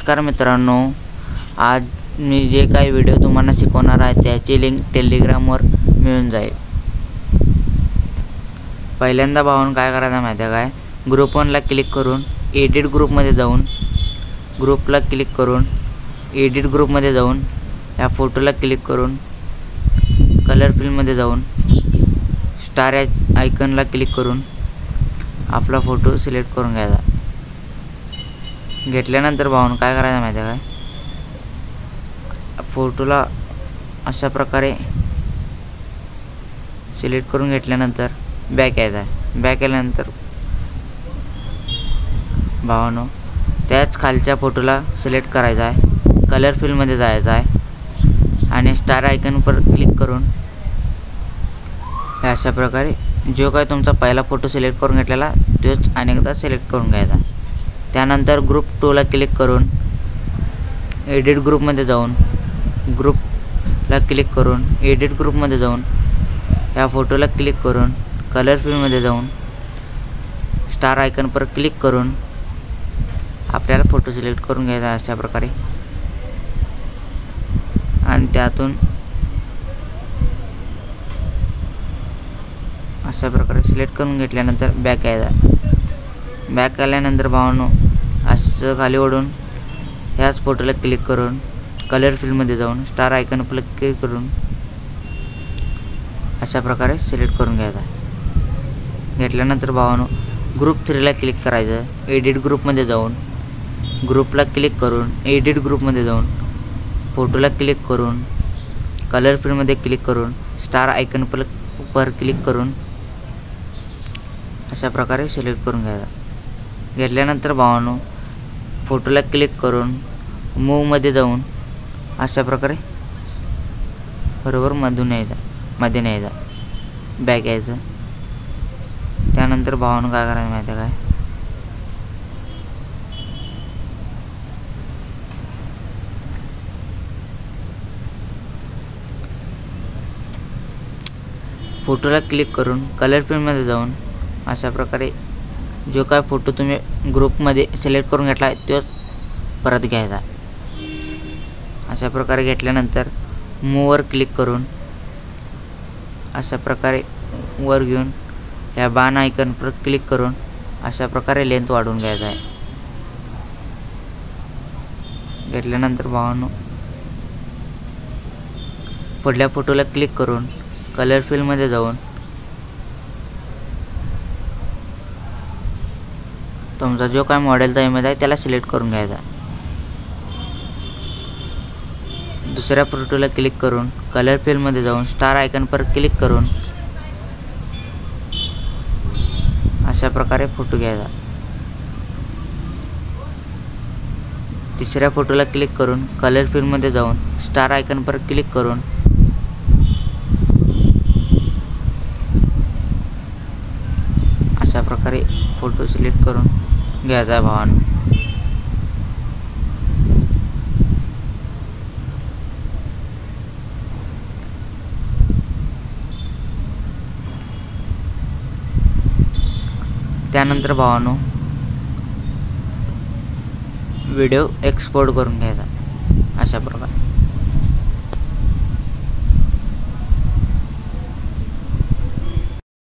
नमस्कार मित्रांनो, आज मी जे काही व्हिडिओ तुम्हाला शिकवणार आहे त्याची लिंक टेलिग्रामवर मिळून जाईल। पहिल्यांदा भावांनो काय करायचं माहिती आहे काय, ग्रुप 1 ला क्लिक करून एडिट ग्रुपमध्ये जाऊन ग्रुपला क्लिक करून एडिट ग्रुपमध्ये जाऊन या फोटोला क्लिक करून कलर फिलमध्ये जाऊन स्टार आयकॉनला क्लिक करून आपला फोटो सिलेक्ट करून घ्यायचा। घेतल्यानंतर भावांनो काय करायचं माहिती आहे काय, फोटोला अशा प्रकारे सिलेक्ट करून घेतल्यानंतर बॅक यायचा। बॅक आल्यानंतर भावांनो त्याच खालच्या फोटोला सिलेक्ट करायचा आहे, कलर फिलमध्ये जायचं आहे आणि स्टार आयकॉनवर क्लिक करून अशा प्रकारे जो काही तुमचा पहिला फोटो सिलेक्ट करून घेतलेला तोच अनेकदा सिलेक्ट करून घ्यायचा। त्यानंतर ग्रुप 2 ला क्लिक करून एडिट ग्रुपमध्ये जाऊन ग्रुपला क्लिक करून एडिट ग्रुपमध्ये जाऊन या फोटोला क्लिक करून कलर फिलमध्ये जाऊन स्टार आयकॉनवर क्लिक करून आपल्याला फोटो सिलेक्ट करून घ्यायचा अशा प्रकारे आणि त्यातून अशा प्रकारे सिलेक्ट करून घेतल्यानंतर बॅक यायचा। बॅक आल्यानंतर भावांनो असं खाली ओढून ह्याच फोटोला क्लिक करून कलर फिलमध्ये जाऊन स्टार आयकॉनवर क्लिक करून अशा प्रकारे सिलेक्ट करून घ्यायचा। घेतल्यानंतर भावांनो ग्रुप 3 ला क्लिक करायचं, एडिट ग्रुपमध्ये जाऊन ग्रुपला क्लिक करून एडिट ग्रुपमध्ये जाऊन फोटोला क्लिक करून कलर फिलमध्ये क्लिक करून स्टार आयकॉनवर क्लिक करून अशा प्रकारे सिलेक्ट करून घ्यायचा। घेतल्यानंतर भावांनो फोटोला क्लिक करून मूव मध्ये जाऊन अशा प्रकारे बरोबर मध्ये न्यायचा, बॅक यायचं। त्यानंतर भावांनो काय करायचं माहिती आहे काय, फोटोला क्लिक करून कलर फिलमध्ये जाऊन अशा प्रकारे जो काय फोटो तुम्ही ग्रुपमध्ये सिलेक्ट करून घेतला आहे तोच परत घ्यायचा। अशा प्रकारे घेतल्यानंतर मूववर क्लिक करून अशा प्रकारे वर घेऊन या बाण आयकॉनवर क्लिक करून अशा प्रकारे लेंथ वाढवून घ्यायचा आहे। घेतल्यानंतर भावांनो पुढल्या फोटोला क्लिक करून कलर फिलमध्ये जाऊन तुमचा जो काय मॉडेलचा इमेज आहे त्याला सिलेक्ट करून घ्यायचा। दुसऱ्या फोटोला क्लिक करून कलर फिलमध्ये जाऊन स्टार आयकॉनवर क्लिक करून अशा प्रकारे फोटो घ्यायचा। तिसऱ्या फोटोला क्लिक करून कलर फिलमध्ये जाऊन स्टार आयकॉनवर क्लिक करून अशा प्रकारे फोटो सिलेक्ट करून घ्यायचा आहे भावांनो। त्यानंतर भावांनो व्हिडिओ एक्सपोर्ट करून घ्यायचा अशा प्रकारे।